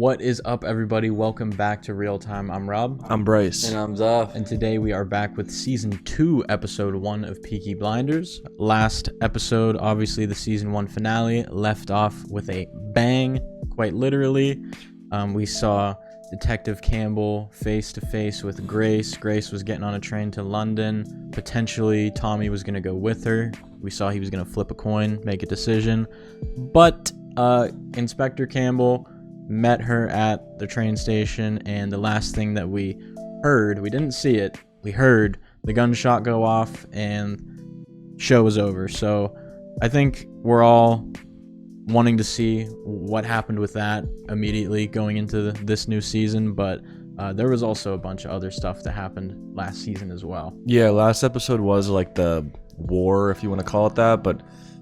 What is up, everybody? Welcome back to Real Time. I'm Rob. I'm Bryce. And I'm Zuff. And today we are back with Season 2, Episode 1 of Peaky Blinders. Last episode, obviously the Season 1 finale, left off with a bang, quite literally. We saw Detective Campbell face-to-face with Grace. Grace was getting on a train to London. Potentially, Tommy was going to go with her. We saw he was going to flip a coin, make a decision. But Inspector Campbell met her at the train station, and the last thing that we heard, we didn't see it, we heard the gunshot go off and show was over. So I think we're all wanting to see what happened with that immediately going into this new season, but there was also a bunch of other stuff that happened last season as well. Yeah, last episode was like the war, if you want to call it that, but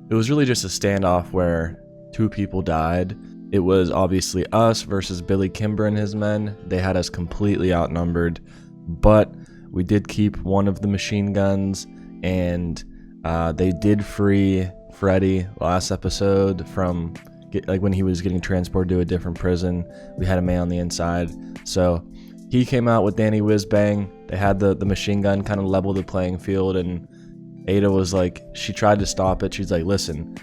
it was really just a standoff where two people died. It was obviously us versus Billy Kimber and his men. They had us completely outnumbered, but we did keep one of the machine guns, and they did free Freddy last episode from when he was getting transported to a different prison. We had a man on the inside, so he came out with Danny Whizbang. They had the machine gun kind of level the playing field, and Ada was like, she tried to stop it. She's like, listen,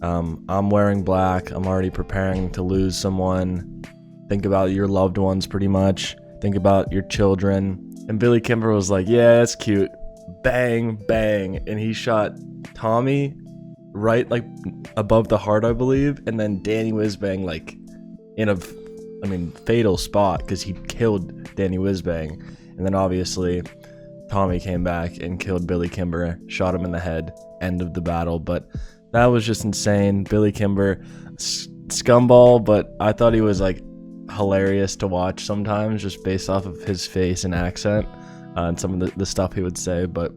I'm wearing black. I'm already preparing to lose someone. Think about your loved ones, pretty much. Think about your children. And Billy Kimber was like, yeah, that's cute. Bang, bang. And he shot Tommy right like above the heart, I believe. And then Danny Whizbang like in a, fatal spot, because he killed Danny Whizbang. And then obviously Tommy came back and killed Billy Kimber, shot him in the head. End of the battle. But that was just insane. Billy Kimber, scumball, but I thought he was like hilarious to watch sometimes, just based off of his face and accent and some of the stuff he would say. But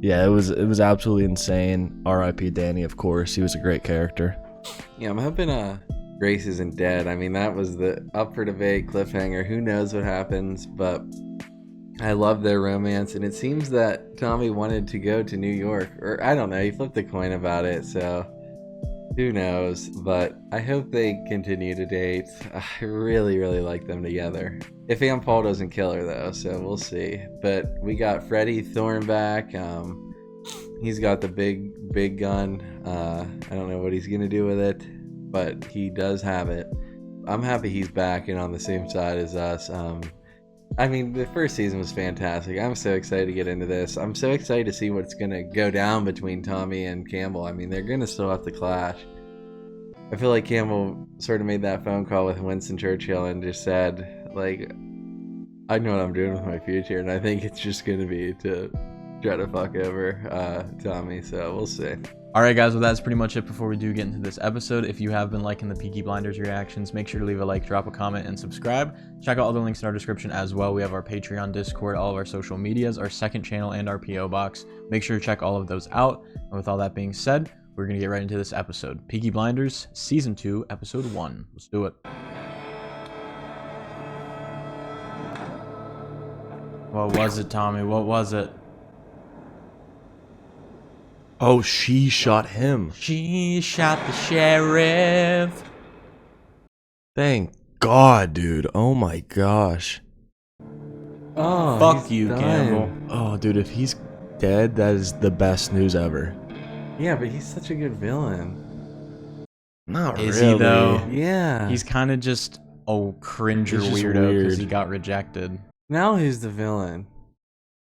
yeah, it was absolutely insane. R.I.P. Danny, of course. He was a great character. Yeah, I'm hoping Grace isn't dead. I mean, that was the up for debate cliffhanger. Who knows what happens, but I love their romance, and it seems that Tommy wanted to go to New York, or I don't know, he flipped a coin about it, so who knows, but I hope they continue to date. I really, really like them together. If Aunt Paul doesn't kill her, though, so we'll see. But we got Freddie Thorne back. He's got the big gun. I don't know what he's going to do with it, but he does have it. I'm happy he's back and on the same side as us. The first season was fantastic. I'm so excited to get into this. I'm so excited to see what's going to go down between Tommy and Campbell. They're going to still have to clash. I feel like Campbell sort of made that phone call with Winston Churchill and just said, like, I know what I'm doing with my future, and I think it's just going to be to try to fuck over Tommy, so we'll see. Alright guys, well that's pretty much it before we do get into this episode. If you have been liking the Peaky Blinders reactions, make sure to leave a like, drop a comment, and subscribe. Check out all the links in our description as well. We have our Patreon, Discord, all of our social medias, our second channel, and our P.O. Box. Make sure to check all of those out. And with all that being said, we're going to get right into this episode. Peaky Blinders, Season 2, Episode 1. Let's do it. What was it, Tommy? What was it? Oh, she shot him. She shot the sheriff. Thank God, dude. Oh my gosh. Oh, fuck you, dying. Campbell. Oh, dude, if he's dead, that is the best news ever. Yeah, but he's such a good villain. Not Is really. he though? Yeah. He's kind of just a cringer He's just weirdo because weird. he got rejected. Now who's the villain?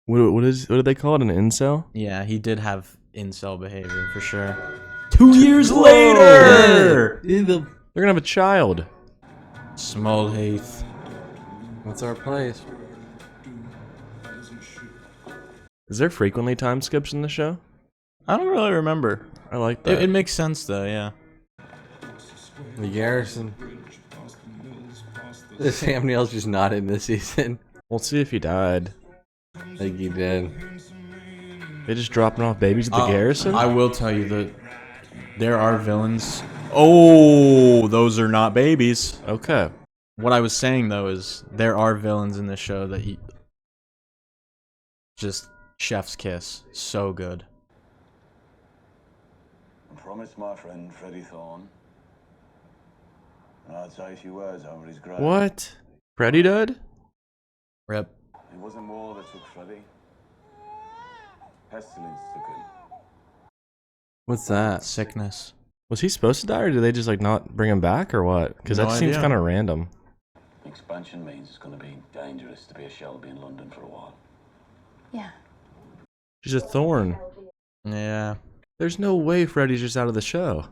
What did they call it? An incel? Yeah, he did have incel behavior for sure. 2 years later! Dude, They're gonna have a child. Small Heath. What's our place? Is there frequently time skips in the show? I don't really remember. I like that. It makes sense though, yeah. The Garrison. Sam Neill's just not in this season. We'll see if he died. I think he did. They just dropping off babies at the garrison? I will tell you that there are villains. Oh, those are not babies. Okay. What I was saying though is there are villains in this show that just chef's kiss. So good. I promised my friend Freddie Thorne I'd say she was over his grave. What? Freddy died? Rip. It wasn't war that took Freddy. Pestilence took him. What's that? Sickness. Was he supposed to die, or did they just like not bring him back, or what? Because No that seems idea. kind of random. Expansion means it's going to be dangerous to be a Shelby in London for a while. Yeah. She's a thorn. Yeah. There's no way Freddy's just out of the show.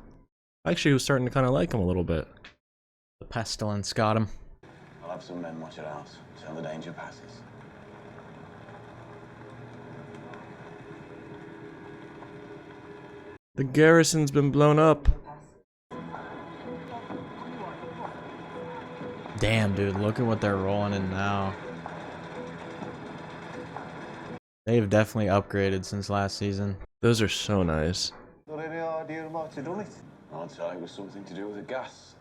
I actually was starting to kind of like him a little bit. The pestilence got him. I'll have some men watch your house till the danger passes. The garrison's been blown up. Damn, dude, look at what they're rolling in now. They've definitely upgraded since last season. Those are so nice. Got any idea who might have done it? I'd say it was something to do with the gas.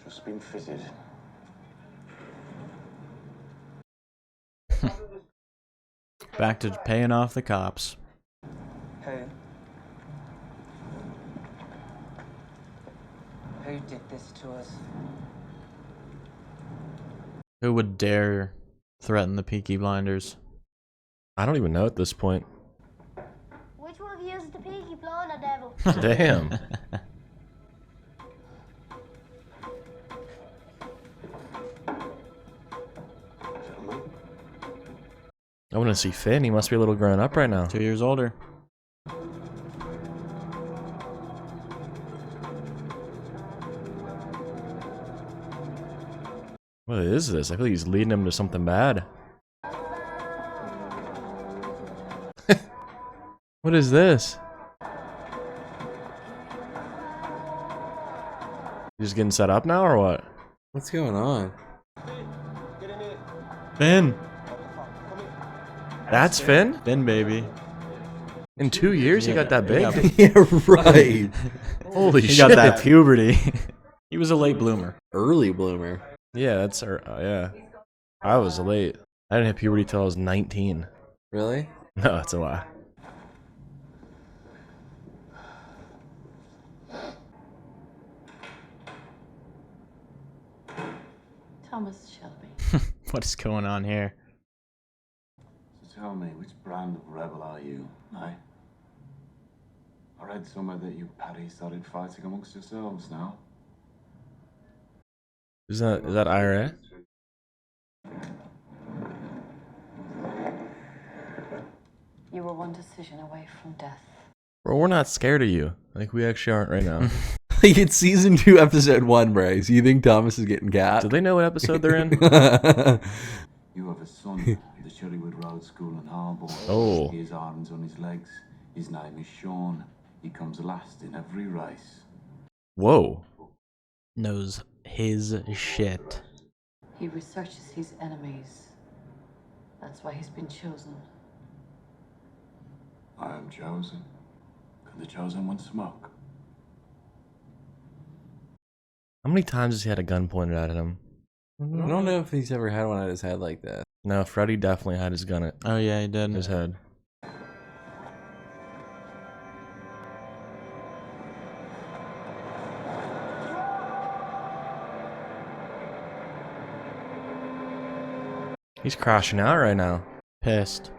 Just been fitted. Back to paying off the cops. Who? Who did this to us? Who would dare threaten the Peaky Blinders? I don't even know at this point. Which one of you is the Peaky Blinder devil? Damn. Gentlemen, I want to see Finn. He must be a little grown up right now. 2 years older. What is this? I feel like he's leading him to something bad. What is this? You just getting set up now or what? What's going on? Finn! That's Finn? Finn, baby. In 2 years he got that big? Yeah, right. Holy He shit. got that puberty. He was a late bloomer. Early bloomer. Yeah, that's yeah. I was late. I didn't hit puberty till I was 19. Really? No, that's a lie. Thomas Shelby. What is going on here? so tell me, which brand of rebel are you, eh? I read somewhere that you Paddy started fighting amongst yourselves now. Is that IRA? You were one decision away from death. Bro, we're not scared of you. Like we actually aren't right now. Like it's season 2, episode 1, Bryce. You think Thomas is getting cat? Do they know what episode they're in? You have a son at the Sherrywood Road School in Harbour. Oh. He has arms on his legs. His name is Sean. He comes last in every race. Whoa. Knows his shit. He researches his enemies. That's why he's been chosen. I am chosen. Can the chosen one smoke? How many times has he had a gun pointed at him? I don't know if he's ever had one at his head like that. No, Freddy definitely had his gun at Oh yeah, he did. his head. He's crashing out right now. Pissed.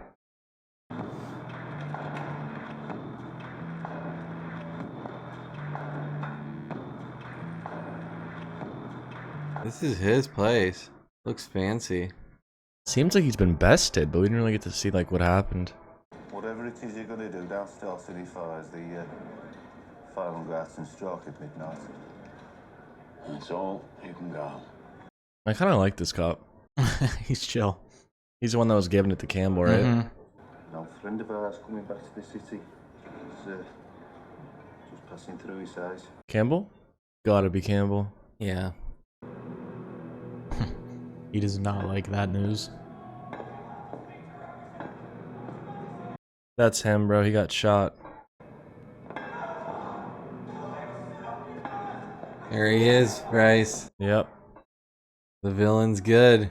This is his place. Looks fancy. Seems like he's been bested, but we didn't really get to see like what happened. Whatever it is you're going to do, don't start silly fires. The fire will go out and strike at midnight. That's all. You can go. I kind of like this cop. He's chill. He's the one that was giving it to Campbell, right? Mhm. An old friend of ours coming back to the city. He's just passing through, he says. Campbell? Gotta be Campbell. Yeah. He does not like that news. That's him, bro. He got shot. There he is, Bryce. Yep. The villain's good.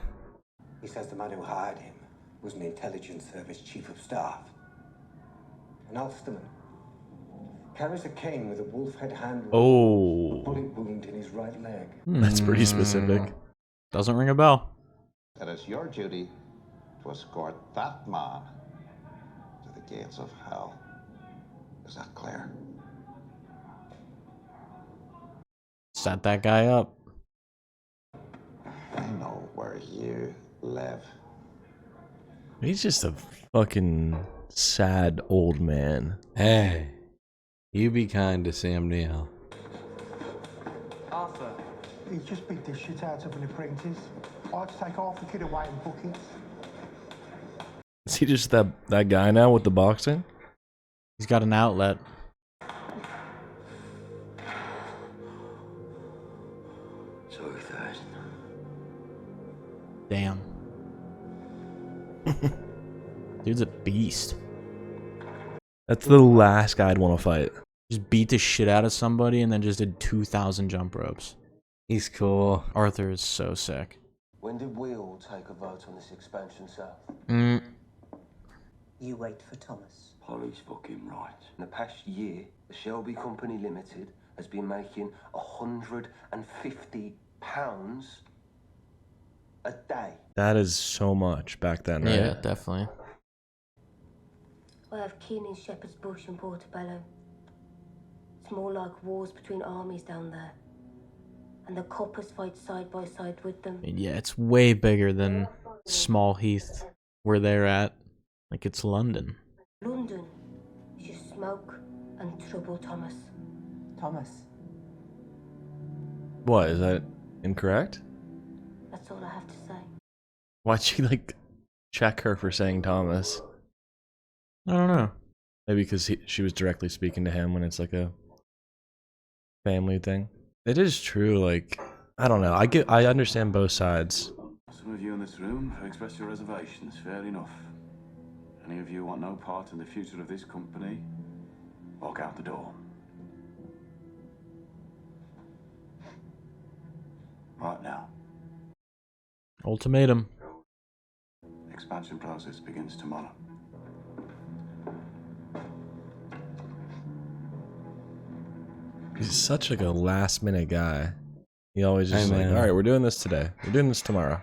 He says the man who hired him was an intelligence service chief of staff. An Ulsterman. Carries a cane with a wolf head handle. Oh, A bullet wound in his right leg. that's pretty specific. Doesn't ring a bell. It is your duty to escort that man to the gates of hell. Is that clear? Set that guy up. I know where you live. He's just a fucking sad old man. Hey, you be kind to Sam Neill. Arthur. He just beat the shit out of an apprentice. I had to take half the kid away and book it. Is he just that guy now with the boxing? He's got an outlet. Sorry, Thad. Damn. Dude's a beast. That's the last guy I'd want to fight. Just beat the shit out of somebody and then just did 2,000 jump ropes. He's cool. Arthur is so sick. When did we all take a vote on this expansion south? You wait for Thomas. Polly's fucking right. In the past year, the Shelby Company Limited has been making £150 a day. That is so much back then, right? Yeah, definitely. I have kin in Shepherd's Bush and Portobello. It's more like wars between armies down there. And the coppers fight side by side with them. Yeah, it's way bigger than Small Heath, where they're at. Like, it's London. London is just smoke and trouble, Thomas. Thomas. What, is that incorrect? That's all I have to say. Why'd she, like, check her for saying Thomas? I don't know. Maybe because she was directly speaking to him when it's like a family thing. It is true, like, I don't know. I understand both sides. Some of you in this room have expressed your reservations, fair enough. Any of you want no part in the future of this company, walk out the door. Right now. Ultimatum. Expansion process begins tomorrow. He's such like a last minute guy. He always just like, all right, we're doing this today. We're doing this tomorrow.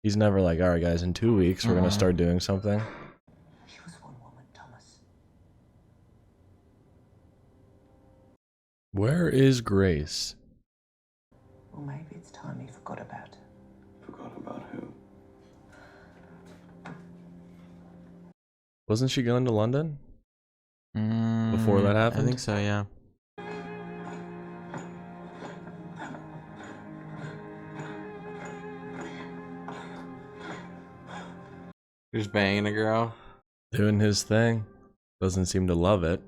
He's never like, all right, guys, in 2 weeks we're gonna start doing something. She was one woman, Thomas. Where is Grace? Well, maybe it's time he forgot about her. Forgot about who? Wasn't she going to London? Before that happened? I think so, yeah. Just banging a girl. Doing his thing. Doesn't seem to love it.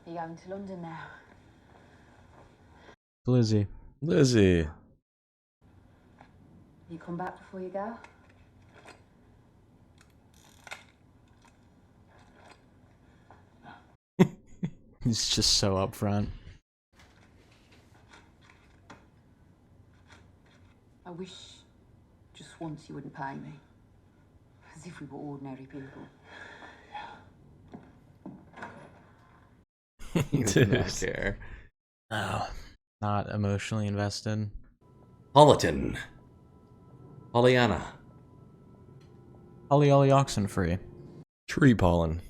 You're going to London now. Lizzie. Lizzie. You come back before you go? He's just so upfront. I wish just once you wouldn't pay me. As if we were ordinary people. He does not care. No. Not emotionally invested. Politan. Pollyanna. Ollie Oxenfree. Tree pollen.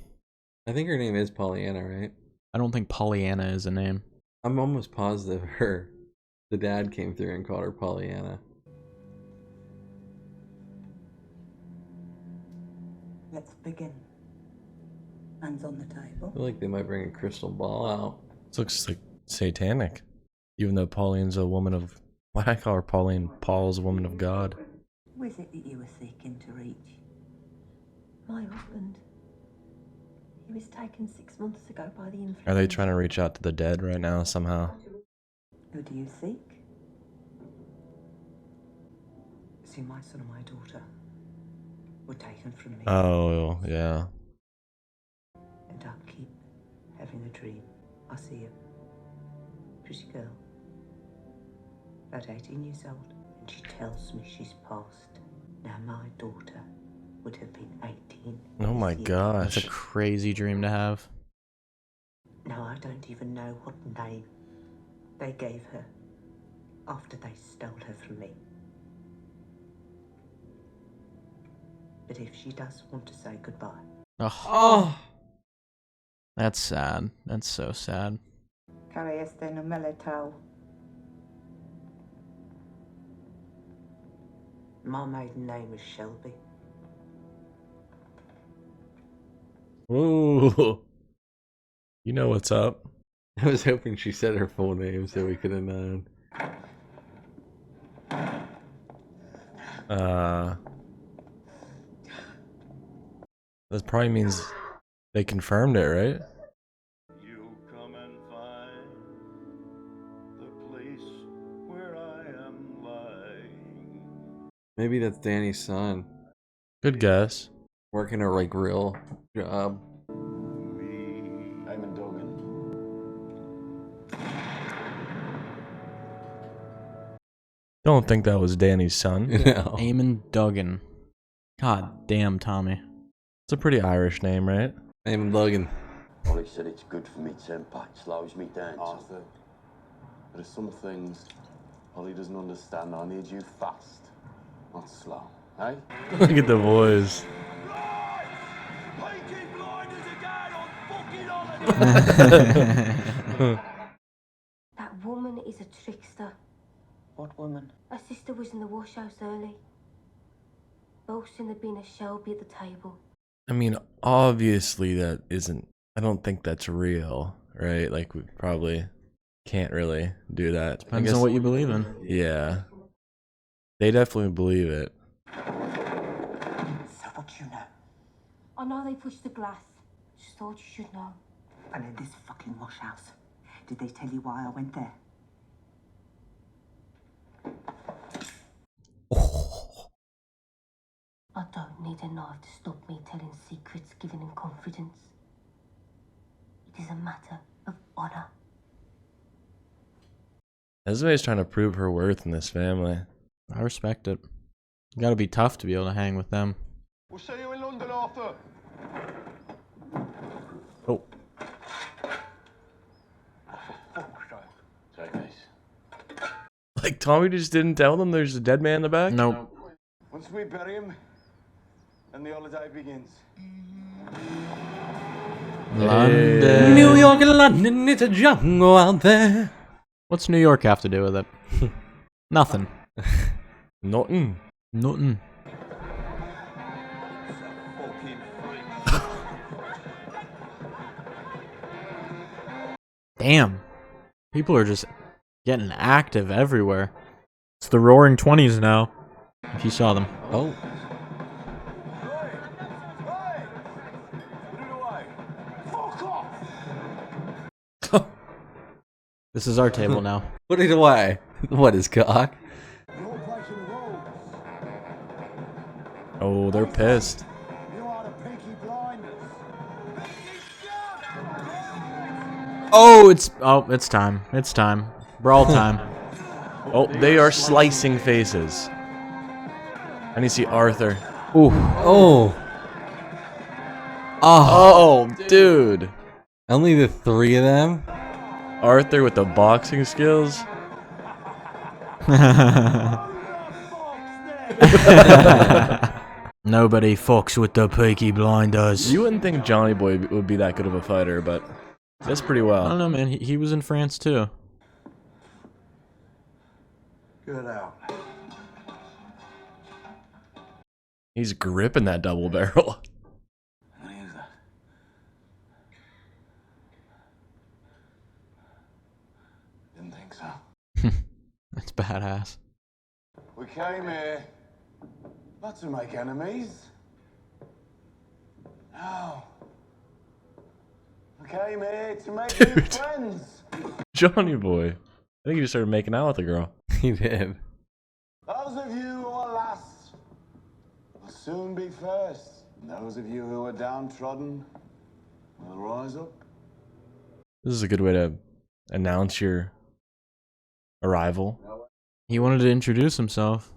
I think her name is Pollyanna, right? I don't think Pollyanna is a name. I'm almost positive the dad came through and called her Pollyanna. Let's begin. Hands on the table. I feel like they might bring a crystal ball out. This looks like satanic. Even though Pauline's a woman of... Why do I call her Pauline? Paul's a woman of God. Who is it that you were seeking to reach? My husband. He was taken 6 months ago by the influence. Are they trying to reach out to the dead right now somehow? Who do you seek? See, my son and my daughter were taken from me. Oh, yeah. And I keep having a dream. I see a pretty girl, about 18 years old, and she tells me she's passed. Now my daughter would have been 18. Oh my this year. gosh. That's a crazy dream to have. Now I don't even know what name they gave her after they stole her from me. But if she does want to say goodbye... Oh. That's sad. That's so sad. Care este numele tău. My maiden name is Shelby. Ooh. You know what's up. I was hoping she said her full name so we could have known. That probably means they confirmed it, right? You come and find the place where I am lying. Maybe that's Danny's son. Good guess. Working a like real job. I'm Duggan. Don't think that was Danny's son. No. Eamon Duggan. God damn, Tommy. It's a pretty Irish name, right? Eamon Logan. Ollie said it's good for me temper. It slows me down. Arthur, there are some things Ollie doesn't understand. I need you fast, not slow. Hey? Look at the boys. That woman is a trickster. What woman? Her sister was in the wash house early. Boasting there'd been a Shelby at the table. I mean, obviously that isn't... I don't think that's real, right? Like, we probably can't really do that. Depends on what you believe in. Yeah. They definitely believe it. So what you know? I know they pushed the glass. Just thought you should know. And in this fucking wash house, did they tell you why I went there? I don't need a knife to stop me telling secrets given in confidence. It is a matter of honor. Esme's trying to prove her worth in this family. I respect it. You gotta be tough to be able to hang with them. We'll see you in London, Arthur. Oh. Take this. Like, Tommy just didn't tell them there's a dead man in the back? Nope. Once we bury him, then the holiday begins. London. New York and London, it's a jungle out there. What's New York have to do with it? Nothing. Nothing. Nothing. Damn. People are just getting active everywhere. It's the Roaring 20s now. If you saw them. Oh. This is our table now. What is why? What is cock? Oh, they're pissed. You are the Peaky Blinders. Oh, it's time. It's time. Brawl time. Oh, they are slicing faces. I need to see Arthur. Ooh. Oh. Oh, dude. Only the three of them? Arthur with the boxing skills. Nobody fucks with the Peaky Blinders. You wouldn't think Johnny Boy would be that good of a fighter, but that's pretty I well. don't know, man. He was in France too. Get out. He's gripping that double barrel. How many is that? Didn't think so. That's badass. We came here not to make enemies. No. We came here to make new friends. Johnny Boy. I think he just started making out with the girl. He did. Those of you who are last will soon be first. And those of you who are downtrodden will rise up. This is a good way to announce your arrival. He wanted to introduce himself.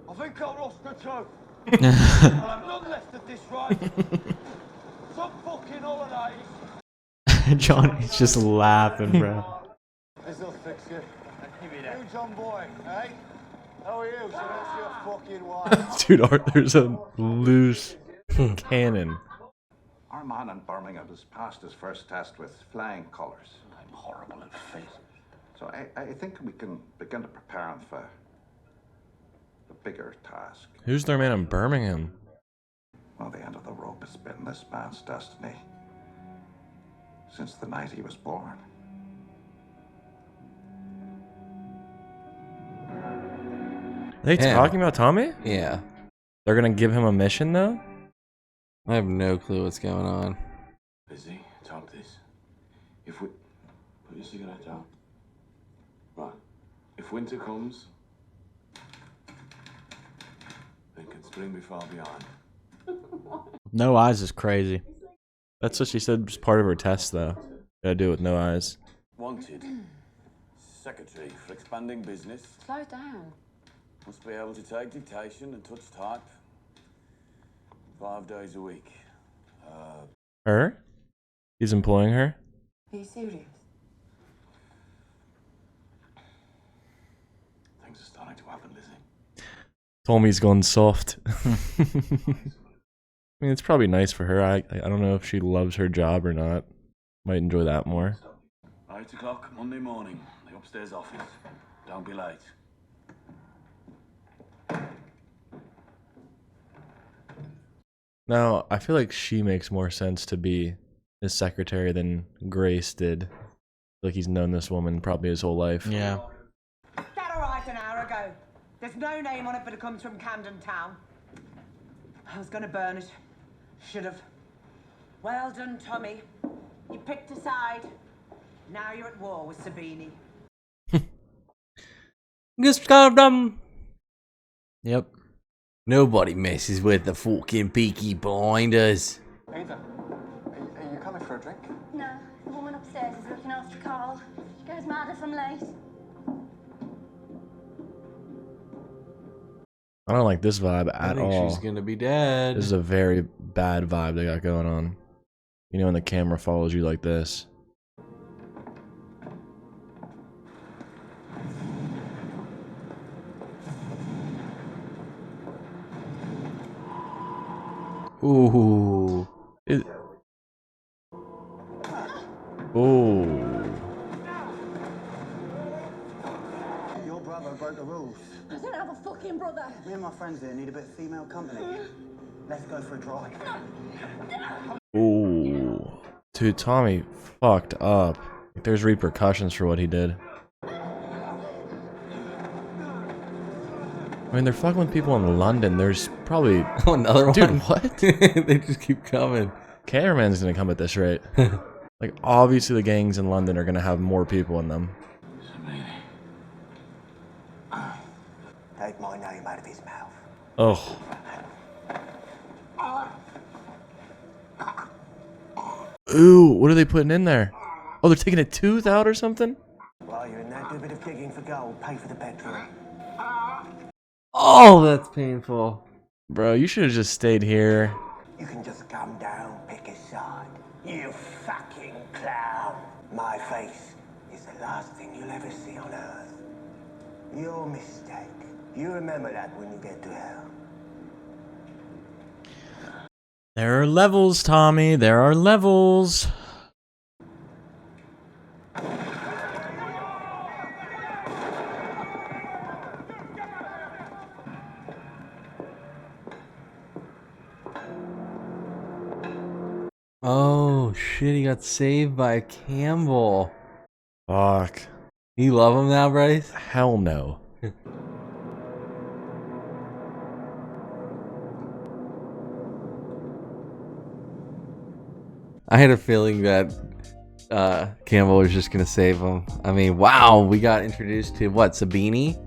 I think I've lost the toe. I've none left of this right. Some fucking fucking holidays. Johnny's just laughing, bro. This'll fix you. You John Boy, eh? How are you? So that's your fucking wife. Dude, Arthur's a loose cannon. Our man in Birmingham has passed his first test with flying colours. I'm horrible at fate. So I think we can begin to prepare him for the bigger task. Who's their man in Birmingham? Well, the end of the rope has been this man's destiny since the night he was born. Are they Yeah. talking about Tommy? Yeah. They're gonna give him a mission though? I have no clue what's going on. Busy? Talk this. If we... Put your cigarette down. Right. If winter comes, then can spring be far behind? No eyes is crazy. That's what she said was part of her test though. Gotta do it with no eyes. Wanted. Secretary for expanding business. Slow down. Must be able to take dictation and touch type. 5 days a week. Her? He's employing her? Are you serious? Things are starting to happen, Lizzie. Tommy's gone soft. I mean, it's probably nice for her. I don't know if she loves her job or not. Might enjoy that more. 8 o'clock Monday morning. The upstairs office. Don't be late. Now, I feel like she makes more sense to be his secretary than Grace did. Like he's known this woman probably his whole life. Yeah. That arrived an hour ago. There's no name on it, but it comes from Camden Town. I was gonna burn it. Should've. Well done, Tommy. You picked a side. Now you're at war with Sabini. Just got them. Yep. Nobody messes with the fucking Peaky Blinders. Ada, are you coming for a drink? No, the woman upstairs is looking after Carl. She goes mad if I'm late. I don't like this vibe I at think all. she's gonna be dead. This is a very bad vibe they got going on. You know when the camera follows you like this. Ooh. Oh. Your brother broke the rules. I don't have a fucking brother. Me and my friends here need a bit of female company. Let's go for a drive. Ooh. Dude, Tommy fucked up. Like, there's repercussions for what he did. I mean, they're fucking with people in London. There's probably... Oh, another one? Dude, what? They just keep coming. Cameraman's gonna come at this rate. Like, obviously the gangs in London are gonna have more people in them. Take my name out of his mouth. Oh. Ooh, what are they putting in there? Oh, they're taking a tooth out or something? While you're in there, do a bit of digging for gold. Pay for the petrol. Oh, that's painful. Bro, you should have just stayed here. You can just come down, pick a side. You fucking clown. My face is the last thing you'll ever see on Earth. Your mistake. You remember that when you get to hell. There are levels, Tommy. There are levels. Oh shit, he got saved by Campbell. Fuck. You love him now, Bryce? Hell no. I had a feeling that Campbell was just gonna save him. I mean, wow, we got introduced to what, Sabini?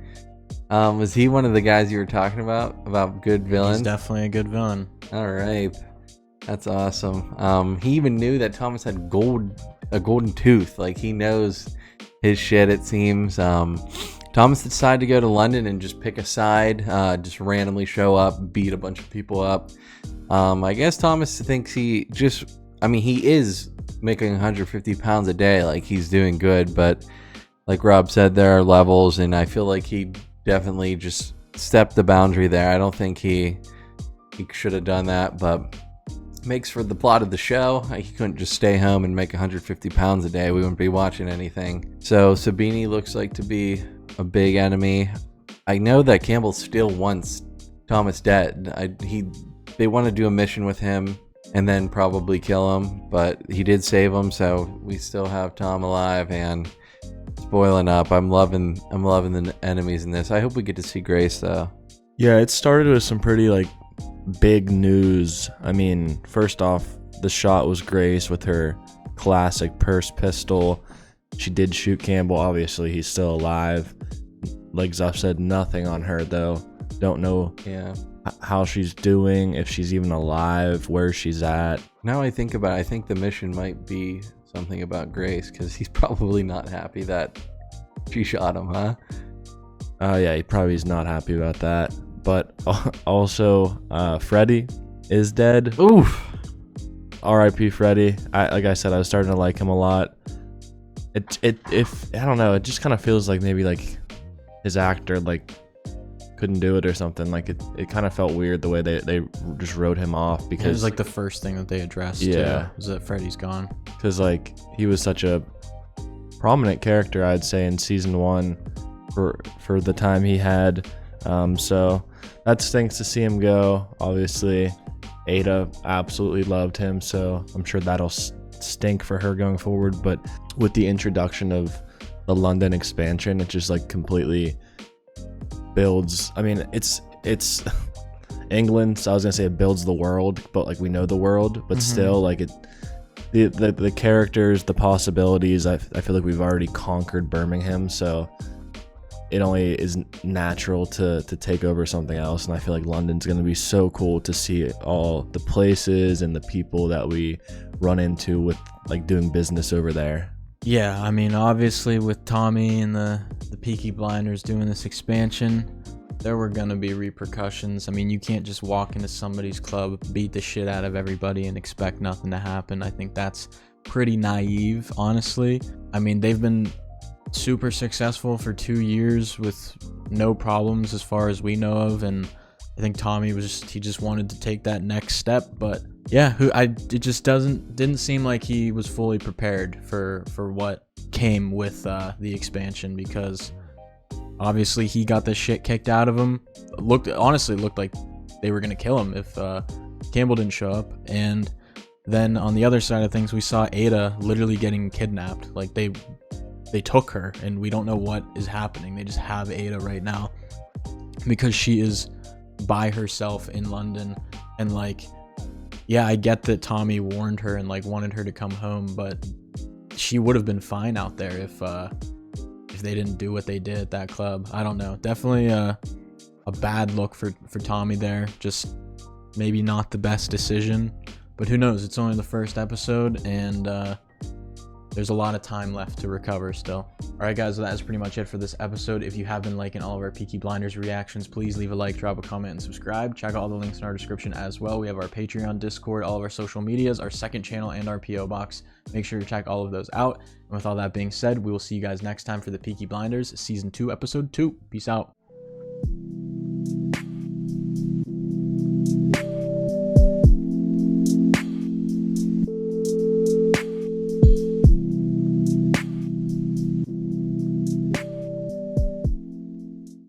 Was he one of the guys you were talking about good villains? He's definitely a good villain. All right, that's awesome. He even knew that Thomas had a golden tooth. Like, he knows his shit, it seems. Thomas decided to go to London and just pick a side, just randomly show up, beat a bunch of people up. I guess Thomas thinks he just I mean, he is making 150 pounds a day. Like, he's doing good, but like Rob said, there are levels, and I feel like he definitely just stepped the boundary there. I don't think he should have done that, but makes for the plot of the show. He couldn't just stay home and make 150 pounds a day. We wouldn't be watching anything. So Sabini looks like to be a big enemy. I know that Campbell still wants Thomas dead. They want to do a mission with him and then probably kill him, but he did save him, so we still have Tom alive. And spoiling up, I'm loving the enemies in this. I hope we get to see Grace though. Yeah, it started with some pretty like big news. I mean, first off, the shot was Grace with her classic purse pistol. She did shoot Campbell. Obviously, he's still alive. Like Zuff said, nothing on her though. Don't know how she's doing, if she's even alive, where she's at. Now I think about it, I think the mission might be something about Grace, because he's probably not happy that she shot him, huh? Yeah, he probably is not happy about that. But also, Freddy is dead. Oof. R.I.P. Freddy. Like I said, I was starting to like him a lot. If I don't know, it just kind of feels like maybe like his actor like couldn't do it or something. Like it kind of felt weird the way they just wrote him off, because it was like the first thing that they addressed. Yeah, was that Freddy's gone, because like he was such a prominent character, I'd say, in season 1 for the time he had. So that stinks to see him go. Obviously, Ada absolutely loved him, so I'm sure that'll stink for her going forward. But with the introduction of the London expansion, it just like completely builds. I mean, it's England, so I was gonna say it builds the world, but like we know the world, but still like the characters, the possibilities. I feel like we've already conquered Birmingham, so it only is natural to take over something else. And I feel like London's going to be so cool to see all the places and the people that we run into with like doing business over there. Yeah, I mean, obviously with Tommy and the Peaky Blinders doing this expansion, there were going to be repercussions. I mean, you can't just walk into somebody's club, beat the shit out of everybody and expect nothing to happen. I think that's pretty naive, honestly. I mean, they've been super successful for 2 years with no problems as far as we know of, and I think Tommy he just wanted to take that next step. But yeah, it just didn't seem like he was fully prepared for what came with the expansion, because obviously he got the shit kicked out of him. Honestly looked like they were gonna kill him if Campbell didn't show up. And then on the other side of things, we saw Ada literally getting kidnapped. Like they took her, and we don't know what is happening. They just have Ada right now because she is by herself in London. And like, yeah, I get that Tommy warned her and like wanted her to come home, but she would have been fine out there if they didn't do what they did at that club. I don't know. Definitely a bad look for Tommy there. Just maybe not the best decision, but who knows? It's only the first episode, and there's a lot of time left to recover still. Alright guys, that is pretty much it for this episode. If you have been liking all of our Peaky Blinders reactions, please leave a like, drop a comment, and subscribe. Check out all the links in our description as well. We have our Patreon, Discord, all of our social medias, our second channel, and our PO box. Make sure to check all of those out. And with all that being said, we will see you guys next time for the Peaky Blinders Season 2, Episode 2. Peace out.